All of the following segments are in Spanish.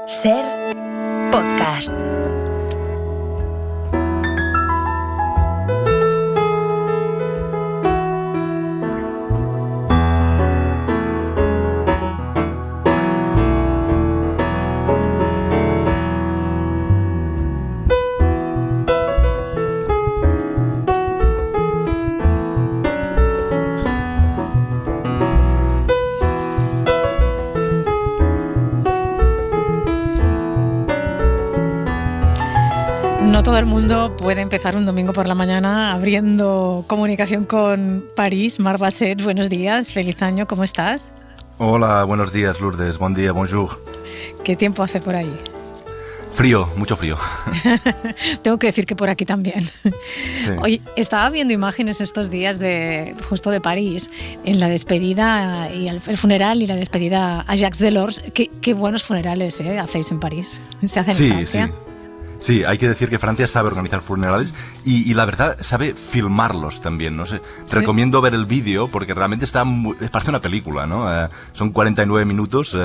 Ser podcast. No todo el mundo puede empezar un domingo por la mañana abriendo comunicación con París. Marc Basset, buenos días, feliz año, ¿cómo estás? Hola, buenos días, Lourdes, buen día, bonjour. ¿Qué tiempo hace por ahí? Frío, mucho frío. Tengo que decir que por aquí también. Sí. Oye, estaba viendo imágenes estos días justo de París, en la despedida y el funeral y la despedida a Jacques Delors. Qué buenos funerales hacéis en París. Se hacen en Francia. Sí. Sí, hay que decir que Francia sabe organizar funerales y la verdad sabe filmarlos también, no sé. Te recomiendo ver el vídeo porque realmente parece una película, ¿no? Son 49 minutos,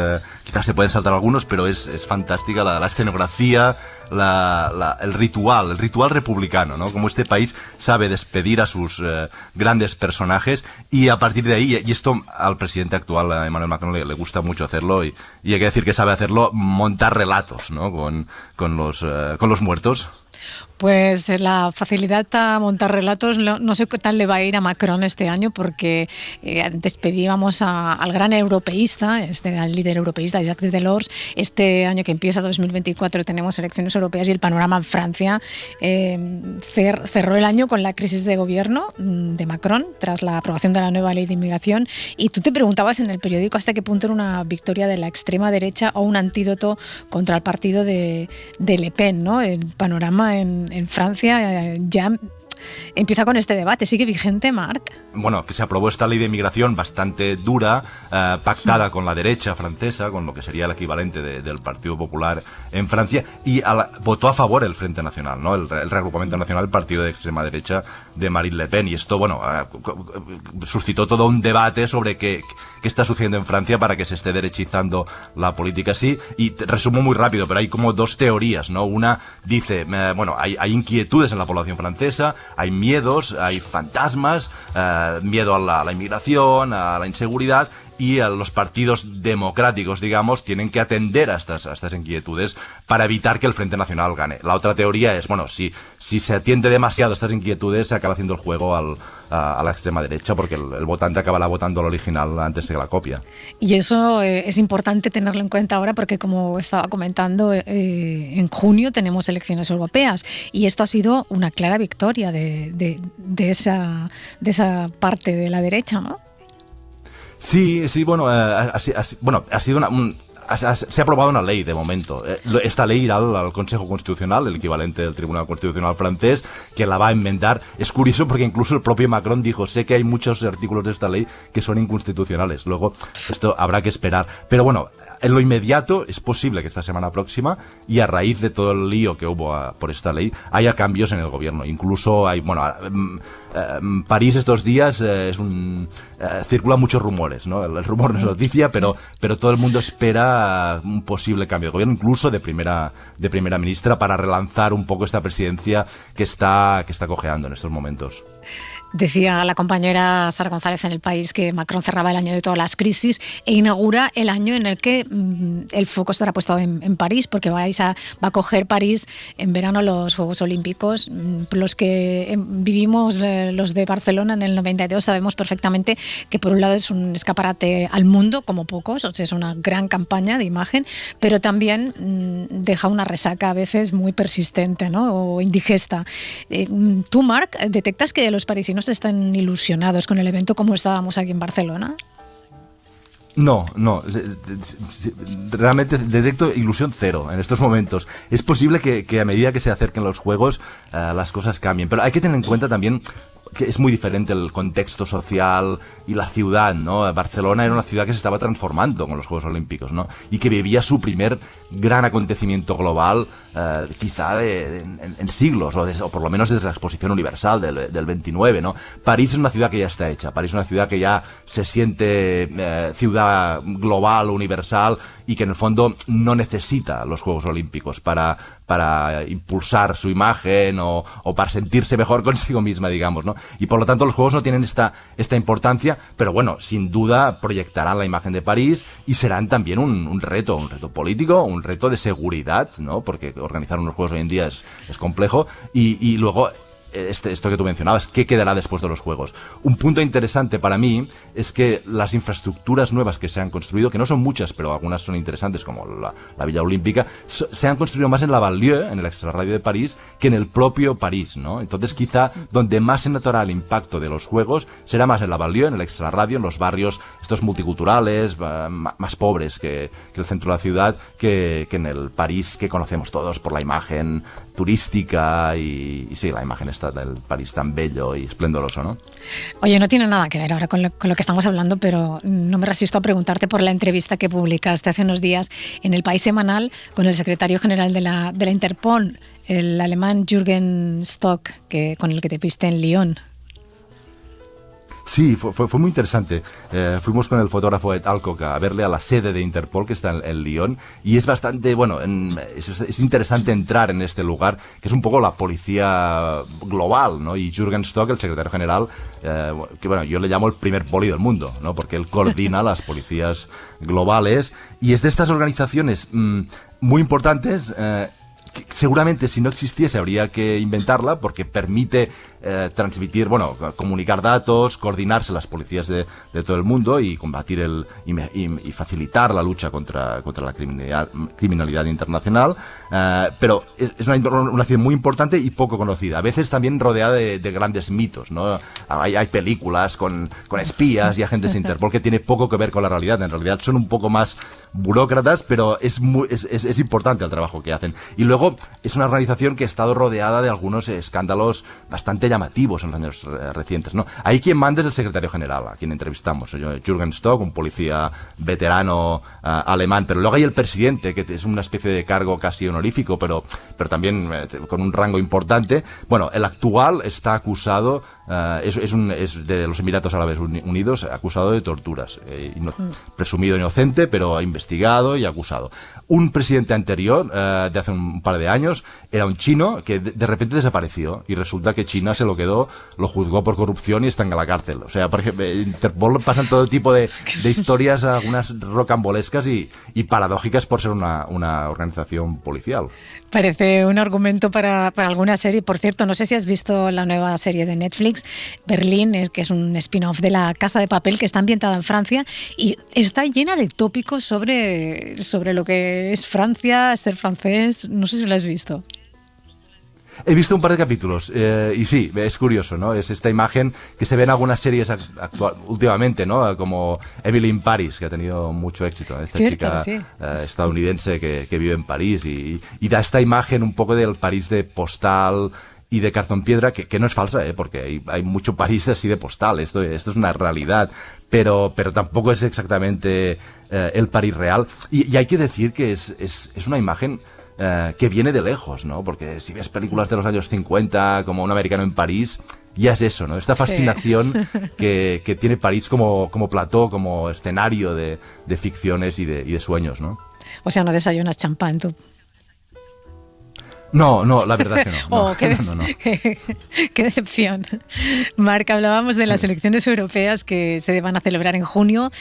quizás se pueden saltar algunos, pero es fantástica la escenografía, el ritual republicano, ¿no? Como este país sabe despedir a sus grandes personajes y a partir de ahí, y esto al presidente actual, a Emmanuel Macron, le gusta mucho hacerlo y hay que decir que sabe hacerlo, montar relatos, ¿no? Con los muertos. Pues la facilidad a montar relatos, no sé qué tal le va a ir a Macron este año, porque despedíamos al gran europeísta, al líder europeísta, Jacques Delors. Este año que empieza, 2024, tenemos elecciones europeas y el panorama en Francia cerró el año con la crisis de gobierno de Macron, tras la aprobación de la nueva ley de inmigración. Y tú te preguntabas en el periódico hasta qué punto era una victoria de la extrema derecha o un antídoto contra el partido de Le Pen, ¿no? El panorama en Francia ya empieza con este debate. ¿Sigue vigente, Marc? Bueno, que se aprobó esta ley de inmigración bastante dura, pactada con la derecha francesa, con lo que sería el equivalente del Partido Popular en Francia, y votó a favor el Frente Nacional, ¿no? El reagrupamiento nacional, el partido de extrema derecha de Marine Le Pen. Y esto, bueno, suscitó todo un debate sobre qué está sucediendo en Francia para que se esté derechizando la política así. Y resumo muy rápido, pero hay como dos teorías, ¿no? Una dice, bueno, hay inquietudes en la población francesa, hay miedos, hay fantasmas, miedo a la inmigración, a la inseguridad, y a los partidos democráticos, digamos, tienen que atender a estas inquietudes para evitar que el Frente Nacional gane. La otra teoría es, bueno, si se atiende demasiado a estas inquietudes, se acaba haciendo el juego a la extrema derecha, porque el votante acabará votando el original antes de la copia. Y eso es importante tenerlo en cuenta ahora, porque como estaba comentando, en junio tenemos elecciones europeas y esto ha sido una clara victoria de esa parte de la derecha, ¿no? Sí, bueno, ha sido se ha aprobado una ley de momento. Esta ley irá al Consejo Constitucional, el equivalente del Tribunal Constitucional francés, que la va a enmendar. Es curioso porque incluso el propio Macron dijo, sé que hay muchos artículos de esta ley que son inconstitucionales. Luego, esto habrá que esperar. Pero bueno, en lo inmediato es posible que esta semana próxima, y a raíz de todo el lío que hubo por esta ley, haya cambios en el gobierno. Incluso hay, bueno, París estos días circulan muchos rumores, ¿no? El rumor no es noticia, pero todo el mundo espera un posible cambio de gobierno, incluso de primera ministra, para relanzar un poco esta presidencia que está cojeando en estos momentos. Decía la compañera Sara González en El País que Macron cerraba el año de todas las crisis e inaugura el año en el que el foco estará puesto en París, porque va a coger París en verano los Juegos Olímpicos. Los que vivimos los de Barcelona en el 92 sabemos perfectamente que por un lado es un escaparate al mundo como pocos, o sea, es una gran campaña de imagen, pero también deja una resaca a veces muy persistente, ¿no? O indigesta. ¿Tú, Marc, detectas que los parisinos están ilusionados con el evento como estábamos aquí en Barcelona? No, realmente detecto ilusión cero en estos momentos. Es posible que a medida que se acerquen los juegos las cosas cambien, pero hay que tener en cuenta también que es muy diferente el contexto social y la ciudad, ¿no? Barcelona era una ciudad que se estaba transformando con los Juegos Olímpicos, ¿no? Y que vivía su primer gran acontecimiento global, quizá en siglos, o por lo menos desde la Exposición Universal del 29, ¿no? París es una ciudad que ya está hecha, París es una ciudad que ya se siente ciudad global, universal, y que en el fondo no necesita los Juegos Olímpicos para impulsar su imagen o para sentirse mejor consigo misma, digamos, ¿no? Y por lo tanto los Juegos no tienen esta importancia, pero bueno, sin duda proyectarán la imagen de París y serán también un reto político, un reto de seguridad, ¿no? Porque organizar unos Juegos hoy en día es complejo y luego esto que tú mencionabas, ¿qué quedará después de los Juegos? Un punto interesante para mí es que las infraestructuras nuevas que se han construido, que no son muchas, pero algunas son interesantes, como la Villa Olímpica, se han construido más en la Banlieue, en el extrarradio de París, que en el propio París, ¿no? Entonces quizá donde más se notará el impacto de los Juegos será más en la Banlieue, en el extrarradio, en los barrios estos multiculturales, más pobres que el centro de la ciudad, que en el París que conocemos todos por la imagen turística y sí, la imagen del París tan bello y esplendoroso, ¿no? Oye, no tiene nada que ver ahora con lo que estamos hablando, pero no me resisto a preguntarte por la entrevista que publicaste hace unos días en El País Semanal con el secretario general de la Interpol, el alemán Jürgen Stock, con el que te viste en Lyon. Sí, fue muy interesante. Fuimos con el fotógrafo Ed Alcock a verle a la sede de Interpol, que está en Lyon, y es bastante, es interesante entrar en este lugar, que es un poco la policía global, ¿no? Y Jürgen Stock, el secretario general, que yo le llamo el primer poli del mundo, ¿no? Porque él coordina las policías globales, y es de estas organizaciones muy importantes, que seguramente si no existiese habría que inventarla, porque permite transmitir, comunicar datos, coordinarse las policías de todo el mundo y combatir y facilitar la lucha contra la criminalidad internacional, pero es una organización muy importante y poco conocida, a veces también rodeada de grandes mitos, ¿no? Hay películas con espías y agentes de Interpol que tiene poco que ver con la realidad. En realidad son un poco más burócratas, pero es importante el trabajo que hacen. Y luego es una organización que ha estado rodeada de algunos escándalos bastante llamativos en los años recientes, ¿no? Ahí quien manda es el secretario general, a quien entrevistamos, Jürgen Stock, un policía veterano alemán, pero luego hay el presidente, que es una especie de cargo casi honorífico, pero también con un rango importante. Bueno, el actual está acusado, es de los Emiratos Árabes Unidos, acusado de torturas, presumido inocente, pero investigado y acusado. Un presidente anterior, de hace un par de años, era un chino que de repente desapareció y resulta que China se lo quedó, lo juzgó por corrupción y está en la cárcel. O sea, por ejemplo, Interpol pasan todo tipo de historias, algunas rocambolescas y paradójicas por ser una organización policial. Parece un argumento para alguna serie. Por cierto, no sé si has visto la nueva serie de Netflix, Berlín, que es un spin-off de La Casa de Papel, que está ambientada en Francia y está llena de tópicos sobre lo que es Francia, ser francés. No sé si lo has visto. He visto un par de capítulos y sí, es curioso, ¿no? Es esta imagen que se ve en algunas series últimamente, ¿no? Como Emily in Paris, que ha tenido mucho éxito, ¿no? Esta chica estadounidense que vive en París y da esta imagen un poco del París de postal y de cartón piedra, que no es falsa, porque hay mucho París así de postal, esto es una realidad, pero tampoco es exactamente el París real. Y hay que decir que es una imagen que viene de lejos, ¿no? Porque si ves películas de los años 50, como Un americano en París, ya es eso, ¿no? Esta fascinación que tiene París como plató, como escenario de ficciones y de sueños, ¿no? O sea, no desayunas champán tú. No, la verdad es que no. No. Qué decepción. Marc, hablábamos de las elecciones europeas que se van a celebrar en junio.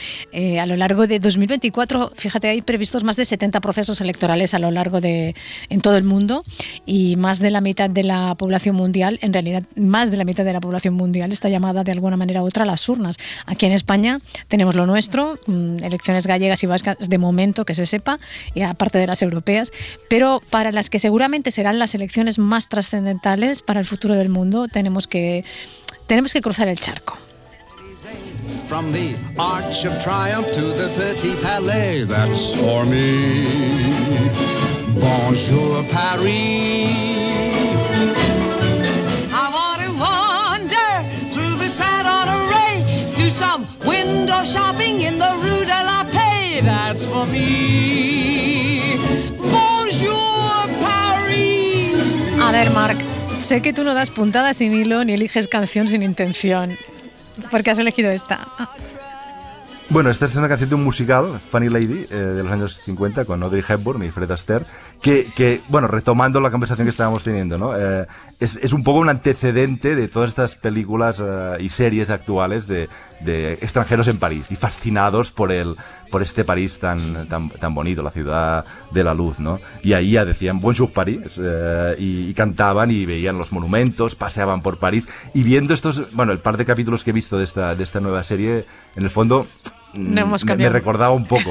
A lo largo de 2024, fíjate, hay previstos más de 70 procesos electorales en todo el mundo, y más de la mitad de la población mundial, en realidad más de la mitad de la población mundial está llamada de alguna manera u otra a las urnas. Aquí en España tenemos lo nuestro, elecciones gallegas y vascas de momento, que se sepa, y aparte de las europeas, pero para las que seguramente serán las elecciones más trascendentales para el futuro del mundo, tenemos que cruzar el charco. From the Arch of Triumph to the Petit Palais, that's for me. Bonjour Paris. I want to wander through the Saint-Honoré, do some window shopping in the Rue de la Paix, that's for me. Bonjour. A ver, Marc, sé que tú no das puntada sin hilo ni eliges canción sin intención. ¿Por qué has elegido esta? Bueno, esta es una canción de un musical, Funny Lady, de los años 50, con Audrey Hepburn y Fred Astaire, que bueno, retomando la conversación que estábamos teniendo, ¿no? Es un poco un antecedente de todas estas películas y series actuales de extranjeros en París y fascinados por este París tan bonito, la ciudad de la luz, ¿no? Y ahí ya decían Bonjour Paris, y cantaban y veían los monumentos, paseaban por París, y viendo el par de capítulos que he visto de esta nueva serie, en el fondo me recordaba un poco,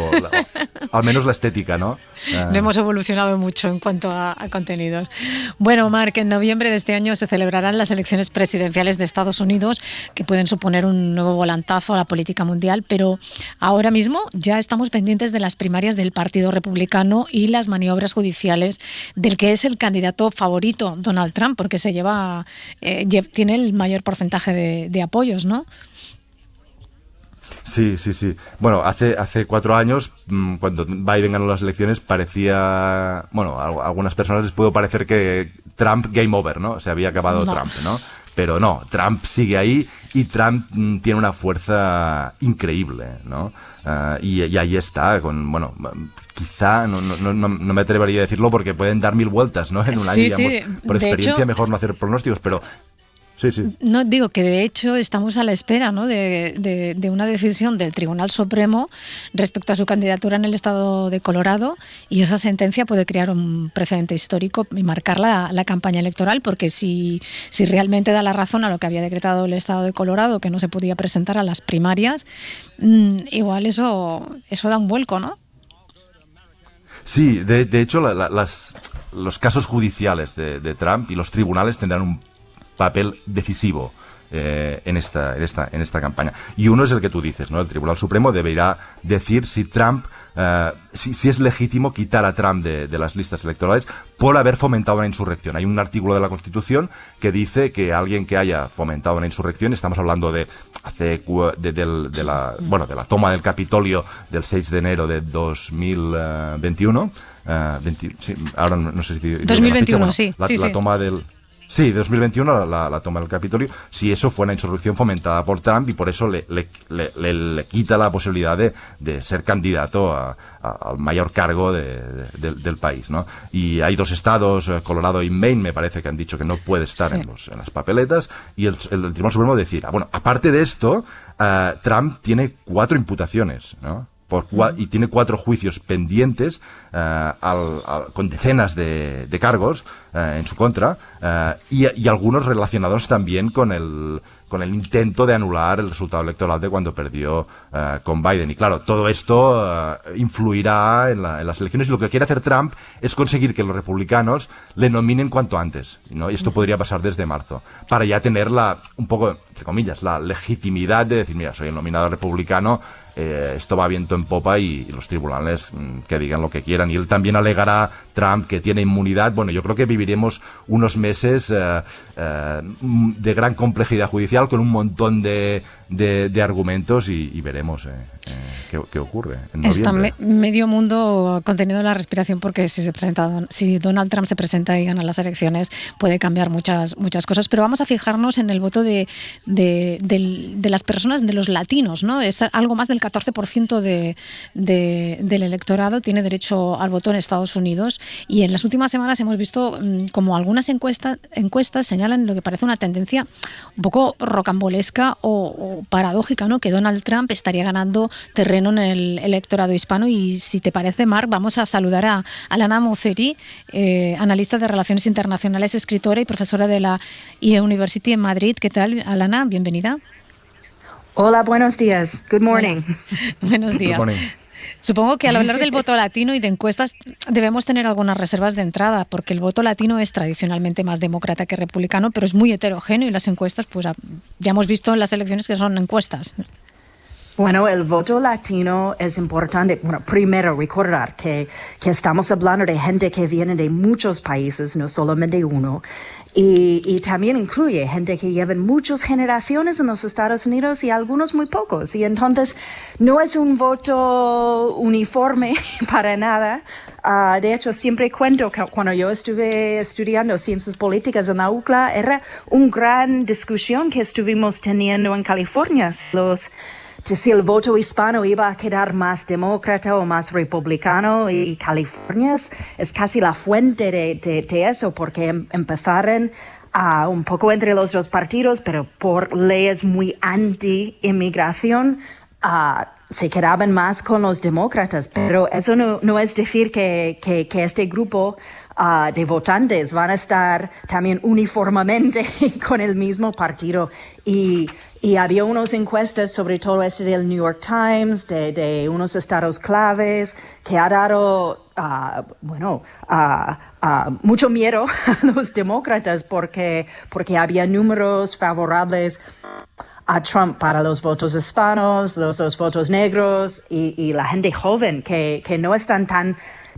al menos la estética, ¿no? No hemos evolucionado mucho en cuanto a contenidos. Bueno, Marc, en noviembre de este año se celebrarán las elecciones presidenciales de Estados Unidos, que pueden suponer un nuevo volantazo a la política mundial, pero ahora mismo ya estamos pendientes de las primarias del Partido Republicano y las maniobras judiciales del que es el candidato favorito, Donald Trump, porque tiene el mayor porcentaje de apoyos, ¿no? Sí. Bueno, hace 4 años, cuando Biden ganó las elecciones, parecía... Bueno, a algunas personas les pudo parecer que Trump, game over, ¿no? Se había acabado Trump, ¿no? Pero no, Trump sigue ahí y Trump tiene una fuerza increíble, ¿no? Y ahí está, quizá, no me atrevería a decirlo porque pueden dar 1000 vueltas, ¿no? En un año, digamos, por experiencia, hecho, mejor no hacer pronósticos, pero... Sí. No, digo que de hecho estamos a la espera, ¿no? de una decisión del Tribunal Supremo respecto a su candidatura en el estado de Colorado, y esa sentencia puede crear un precedente histórico y marcar la campaña electoral, porque si realmente da la razón a lo que había decretado el estado de Colorado, que no se podía presentar a las primarias, igual eso da un vuelco, ¿no? Sí, de hecho los casos judiciales de Trump y los tribunales tendrán un papel decisivo en esta campaña. Y uno es el que tú dices, ¿no? El Tribunal Supremo deberá decir si Trump, si es legítimo quitar a Trump de las listas electorales por haber fomentado una insurrección. Hay un artículo de la Constitución que dice que alguien que haya fomentado una insurrección, estamos hablando de la toma del Capitolio del 6 de enero de 2021, ahora no sé si... 2021, sí. La toma del... Sí, 2021 la toma del Capitolio, si eso fue una insurrección fomentada por Trump, y por eso le quita la posibilidad de ser candidato al mayor cargo del país, ¿no? Y hay 2 estados, Colorado y Maine, me parece que han dicho que no puede estar en las papeletas, y el Tribunal Supremo decía, aparte de esto, Trump tiene 4 imputaciones, ¿no? Y tiene 4 juicios pendientes con decenas de cargos en su contra, y algunos relacionados también con el intento de anular el resultado electoral de cuando perdió con Biden. Y claro, todo esto influirá en las elecciones, y lo que quiere hacer Trump es conseguir que los republicanos le nominen cuanto antes, ¿no? Y esto podría pasar desde marzo, para ya tener un poco, entre comillas, la legitimidad de decir, mira, soy el nominado republicano, esto va viento en popa, y los tribunales que digan lo que quieran. Y él también alegará, Trump, que tiene inmunidad. Bueno, yo creo que viviremos unos meses de gran complejidad judicial, con un montón de argumentos, y veremos qué ocurre en noviembre. Está medio mundo contenido en la respiración, porque si Donald Trump se presenta y gana las elecciones, puede cambiar muchas cosas. Pero vamos a fijarnos en el voto de las personas, de los latinos, ¿no? Es algo más del 14% del electorado tiene derecho al voto en Estados Unidos, y en las últimas semanas hemos visto como algunas encuestas señalan lo que parece una tendencia un poco rocambolesca o paradójica, ¿no? Que Donald Trump estaría ganando terreno en el electorado hispano. Y si te parece, Marc, vamos a saludar a Alana Mosseri, analista de Relaciones Internacionales, escritora y profesora de la IE University en Madrid. ¿Qué tal, Alana? Bienvenida. Hola, buenos días. Good morning. Buenos días. Good morning. Supongo que al hablar del voto latino y de encuestas debemos tener algunas reservas de entrada, porque el voto latino es tradicionalmente más demócrata que republicano, pero es muy heterogéneo, y las encuestas, pues ya hemos visto en las elecciones que son encuestas. Bueno, el voto latino es importante. Bueno, primero recordar que estamos hablando de gente que viene de muchos países, no solamente uno. Y también incluye gente que lleva muchas generaciones en los Estados Unidos y algunos muy pocos. Y entonces no es un voto uniforme para nada. De hecho, siempre cuento que cuando yo estuve estudiando ciencias políticas en la UCLA, era una gran discusión que estuvimos teniendo en California. Los si el voto hispano iba a quedar más demócrata o más republicano, y California es casi la fuente de eso, porque empezaron un poco entre los dos partidos, pero por leyes muy anti-inmigración, se quedaban más con los demócratas. Pero eso no es decir que este grupo de votantes van a estar también uniformemente con el mismo partido. Y había unas encuestas, sobre todo del New York Times, de unos estados claves, que ha dado mucho miedo a los demócratas porque había números favorables a Trump para los votos hispanos, los votos negros y la gente joven que no están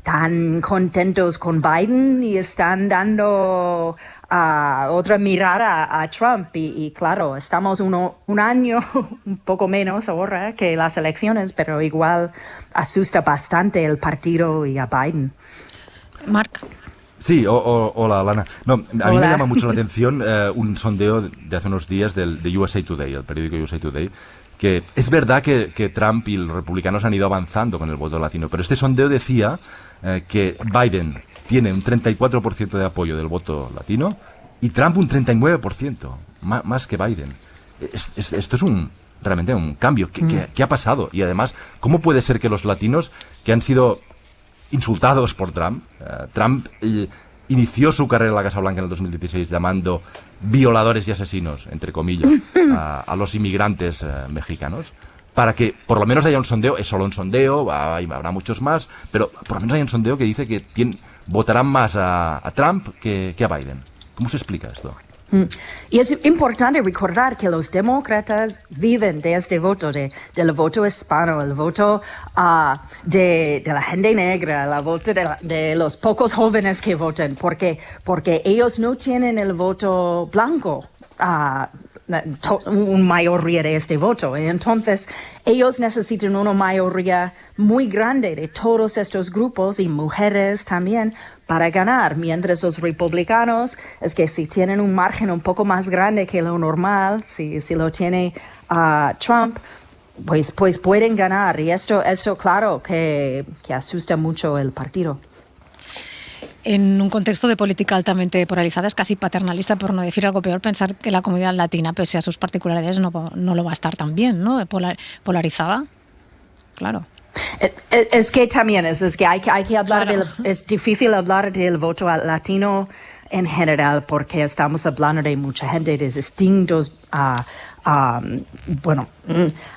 tan contentos con Biden y están dando otra mirada a Trump. Y claro, estamos un año, un poco menos ahora que las elecciones, pero igual asusta bastante el partido y a Biden. Marc. Sí, hola, Lana. No, a mí me llama mucho la atención un sondeo de hace unos días de USA Today, el periódico USA Today, que es verdad que Trump y los republicanos han ido avanzando con el voto latino, pero este sondeo decía que Biden tiene un 34% de apoyo del voto latino y Trump un 39%, más que Biden. Esto es realmente un cambio. ¿Qué ha pasado? Y además, ¿cómo puede ser que los latinos que han sido insultados por Trump inició su carrera en la Casa Blanca en el 2016 llamando violadores y asesinos, entre comillas, a los inmigrantes mexicanos, para que por lo menos haya un sondeo? Es solo un sondeo, habrá muchos más, pero por lo menos hay un sondeo que dice que votarán más a Trump que a Biden. ¿Cómo se explica esto? Y es importante recordar que los demócratas viven de este voto, del voto hispano, el voto de la gente negra, el voto de los pocos jóvenes que votan, porque ellos no tienen el voto blanco, una mayoría de este voto. Entonces, ellos necesitan una mayoría muy grande de todos estos grupos y mujeres también para ganar, mientras los republicanos es que si tienen un margen un poco más grande que lo normal, si lo tiene Trump, pues pueden ganar. Y esto claro que asusta mucho el partido. En un contexto de política altamente polarizada, es casi paternalista, por no decir algo peor, pensar que la comunidad latina, pese a sus particularidades, no lo va a estar tan bien, ¿no? Polarizada, claro. Es que también es que hay que hablar claro. Es difícil hablar del voto latino en general porque estamos hablando de mucha gente de distintos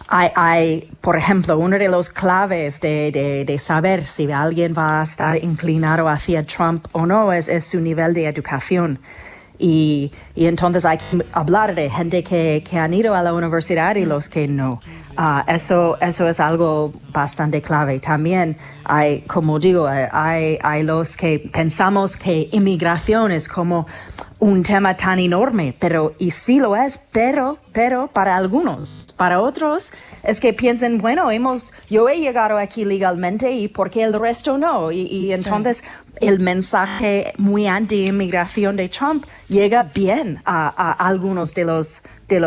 hay, por ejemplo, uno de los claves de saber si alguien va a estar inclinado hacia Trump o no es su nivel de educación. Y entonces hay que hablar de gente que han ido a la universidad y los que no. Eso es algo bastante clave. También hay, como digo, hay los que pensamos que inmigración es como un tema tan enorme, y sí lo es, pero para algunos. Para otros es que piensan, bueno, yo he llegado aquí legalmente y ¿por qué el resto no? Y entonces el mensaje muy anti-inmigración de Trump llega bien a algunos de los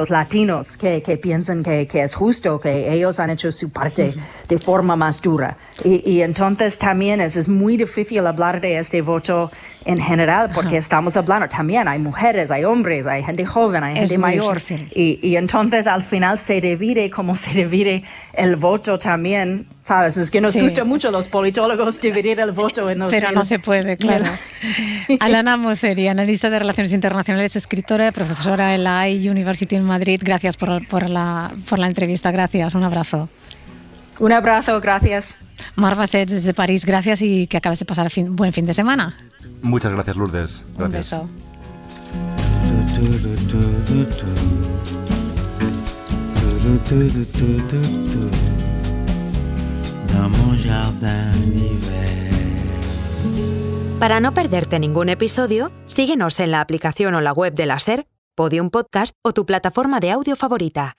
latinos que piensan que es justo, que ellos han hecho su parte de forma más dura. Y entonces también es muy difícil hablar de este voto en general porque estamos hablando también, hay mujeres, hay hombres, hay gente joven, hay gente mayor. Y entonces al final se divide como se divide el voto también, ¿sabes? Es que nos gusta mucho los politólogos dividir el voto en los... Pero no se puede, claro. Alana Moceri, analista de Relaciones Internacionales, escritora, profesora en la University en Madrid. Gracias por la entrevista. Gracias. Un abrazo. Un abrazo. Gracias. Marc Bassets desde París. Gracias y que acabes de pasar buen fin de semana. Muchas gracias, Lourdes. Gracias. Un beso. Para no perderte ningún episodio, síguenos en la aplicación o la web de la SER, Podium Podcast o tu plataforma de audio favorita.